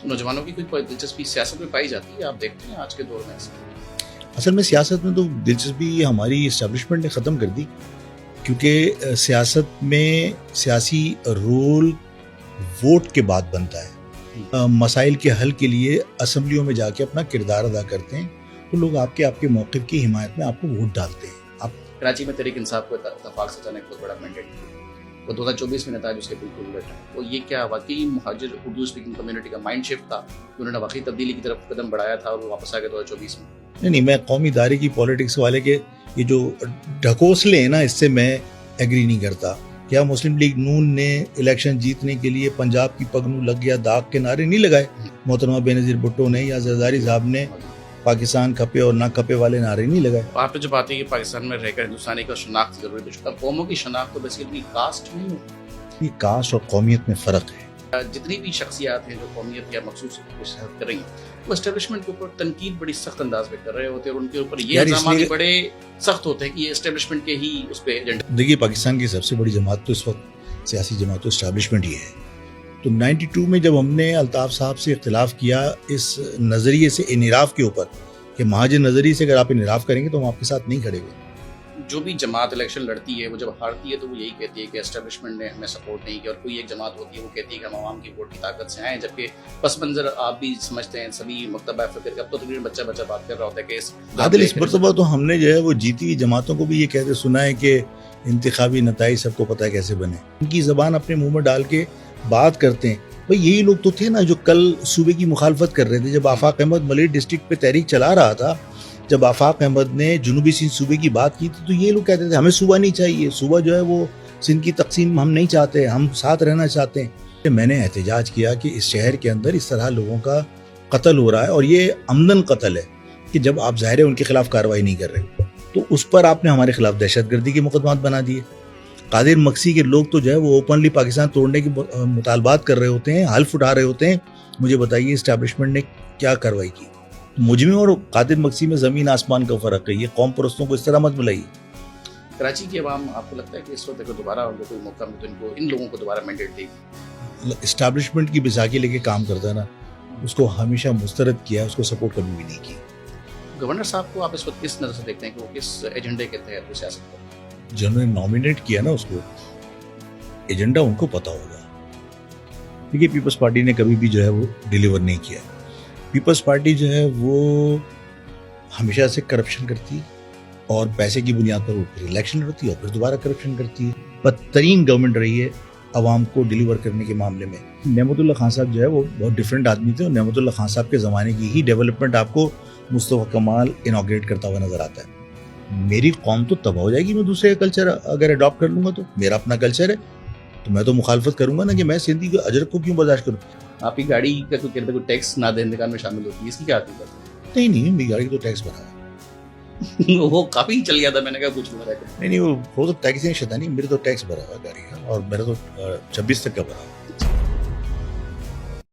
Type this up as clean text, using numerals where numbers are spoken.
نوجوانوں کی کوئی دلچسپی سیاست میں پائی جاتی ہے؟ آپ دیکھتے ہیں آج کے دور میں ایسا؟ اصل میں سیاست میں تو دلچسپی ہماری اسٹیبلشمنٹ نے ختم کر دی، کیونکہ سیاست میں سیاسی رول ووٹ کے بعد بنتا ہے. مسائل کے حل کے لیے اسمبلیوں میں جا کے اپنا کردار ادا کرتے ہیں تو لوگ آپ کے موقف کی حمایت میں آپ کو ووٹ ڈالتے ہیں. کراچی میں تحریک انصاف کو اتفاق سے جانے کا بہت بڑا مینڈیٹ وہ 2024 میں نتائج اس کے بالکل الٹ ہے. تو یہ کیا واقعی مہاجر اردو اسپیکنگ کمیونٹی کا مائنڈ شفٹ تھا کہ انہوں نے واقعی تبدیلی کی طرف قدم بڑھایا تھا اور وہ واپس آ گئے 2024 میں؟ نہیں، میں قومی ادارے کی پالیٹکس والے کے یہ جو ڈھکوسلے ہیں نا، اس سے میں ایگری نہیں کرتا. کیا مسلم لیگ نون نے الیکشن جیتنے کے لیے پنجاب کی پگنو لگ گیا داغ کے نعرے نہیں لگائے؟ محترمہ بینظیر بھٹو نے یا زرداری صاحب نے پاکستان کھپے اور نہ کھپے والے نعرے نہیں لگائے. آپ نے جو بات ہے کہ پاکستان میں رہ کر ہندوستانی کا شناخت ضروری ہے، قوموں کی شناخت تو بیسیکلی کاسٹ نہیں ہوتی. یہ کاسٹ اور قومیت میں فرق ہے. جتنی بھی شخصیات ہیں جو قومیت یا مخصوص کر رہی ہیں وہ اسٹیبلشمنٹ کے اوپر تنقید بڑی سخت انداز میں کر رہے ہوتے ہیں اور ان کے اوپر یہ الزامات بڑے سخت ہوتے ہیں کہ یہ اسٹیبلشمنٹ کے ہی اس پہ ایجنڈا. دیکھیے، پاکستان کی سب سے بڑی جماعت تو اس وقت سیاسی جماعت تو اسٹیبلشمنٹ ہی ہے. تو 92 میں جب ہم نے الطاف صاحب سے اختلاف کیا اس نظریے سے انحراف کے اوپر کہ مہاجر نظریے سے اگر آپ انحراف کریں گے تو ہم آپ کے ساتھ نہیں کھڑے ہوئے. جو بھی جماعت الیکشن لڑتی ہے وہ جب ہارتی ہے تو وہ یہی کہتی ہے کہ اسٹیبلشمنٹ نے ہمیں سپورٹ نہیں کیا، اور کوئی ایک جماعت ہوتی ہے وہ کہتی ہے کہ ہم عوام کی ووٹ کی طاقت سے آئیں. جبکہ پس منظر آپ بھی سمجھتے ہیں سبھی مکتبہ فکر کا، اب تو تقریباً بچہ بات کر رہا ہوتا ہے کہ اس مرتبہ تو ہم نے جو ہے وہ جیتی ہوئی جماعتوں کو بھی یہ کہتے سنا ہے کہ انتخابی نتائج سب کو پتہ ہے کیسے بنے. ان کی زبان اپنے منہ میں ڈال کے بات کرتے ہیں. بھئی یہی لوگ تو تھے نا جو کل صوبے کی مخالفت کر رہے تھے. جب آفاق احمد ملیٹ ڈسٹرکٹ پہ تحریک چلا رہا تھا، جب آفاق احمد نے جنوبی سندھ صوبے کی بات کی تھی تو یہ لوگ کہتے تھے ہمیں صوبہ نہیں چاہیے، صوبہ جو ہے وہ سندھ کی تقسیم ہم نہیں چاہتے، ہم ساتھ رہنا چاہتے ہیں. میں نے احتجاج کیا کہ اس شہر کے اندر اس طرح لوگوں کا قتل ہو رہا ہے اور یہ عمدن قتل ہے کہ جب آپ ظاہر ہے ان کے خلاف کارروائی نہیں کر رہے تو اس پر آپ نے ہمارے خلاف دہشت گردی کے مقدمات بنا دیے. قادر مکسی کے لوگ تو جو ہے وہ اوپنلی پاکستان توڑنے کے مطالبات کر رہے ہوتے ہیں، حلف اٹھا رہے ہوتے ہیں. مجھے بتائیے اسٹیبلشمنٹ نے کیا کارروائی کی؟ مجمع اور قادر مکسی میں زمین آسمان کا فرق ہے. یہ قوم پرستوں کو اس طرح مت ملائیے. کراچی کی عوام آپ کو لگتا ہے کہ اس وقت دوبارہ کوئی موقع ملے تو ان لوگوں کو دوبارہ مینڈیٹ دے گی؟ اسٹیبلشمنٹ کی بیساکھی لے کے کام کرتا ہے نا، اس کو ہمیشہ مسترد کیا، اس کو سپورٹ کبھی بھی نہیں کی. گورنر صاحب کو آپ اس وقت کس نظر سے دیکھتے ہیں کہ وہ کس ایجنڈے کے تحت سیاست کرتے ہیں؟ جنہوں نے نامینیٹ کیا نا اس کو، ایجنڈا ان کو پتا ہوگا. دیکھیے، پیپلز پارٹی نے کبھی بھی جو ہے وہ ڈیلیور نہیں کیا. پیپلز پارٹی جو ہے وہ ہمیشہ سے کرپشن کرتی اور پیسے کی بنیاد پر وہ پھر الیکشن لڑتی اور پھر دوبارہ کرپشن کرتی ہے. بدترین گورنمنٹ رہی ہے عوام کو ڈیلیور کرنے کے معاملے میں. نعمت اللہ خان صاحب جو ہے وہ بہت ڈفرینٹ آدمی تھے اور نعمت اللہ خان صاحب کے زمانے کی ہی ڈیولپمنٹ آپ کو مصطفیٰ کمال انوگریٹ کرتا ہوا نظر آتا ہے. میری قوم تو تباہ ہو جائے گی میں دوسرے کا کلچر اگر اڈاپٹ کر لوں گا تو. میرا اپنا کلچر ہے تو میں تو مخالفت کروں گا نا کہ میں سندھی کے اجرک کو کیوں برداشت کروں. آپ کی گاڑی کا کوئی ٹیکس نہ دہندگان میں شامل ہوتی ہے، اس کی کیا حقیقت ہے؟ نہیں، میری گاڑی تو ٹیکس بھرا ہے. وہ کافی چل گیا تھا، میں نے کہا پوچھ لوں. نہیں، وہ تو ٹیکس نہیں شیطانی، میرے تو ٹیکس بھرا ہوا گاڑی کا اور میرا تو 26 تک کا بھرا ہوا.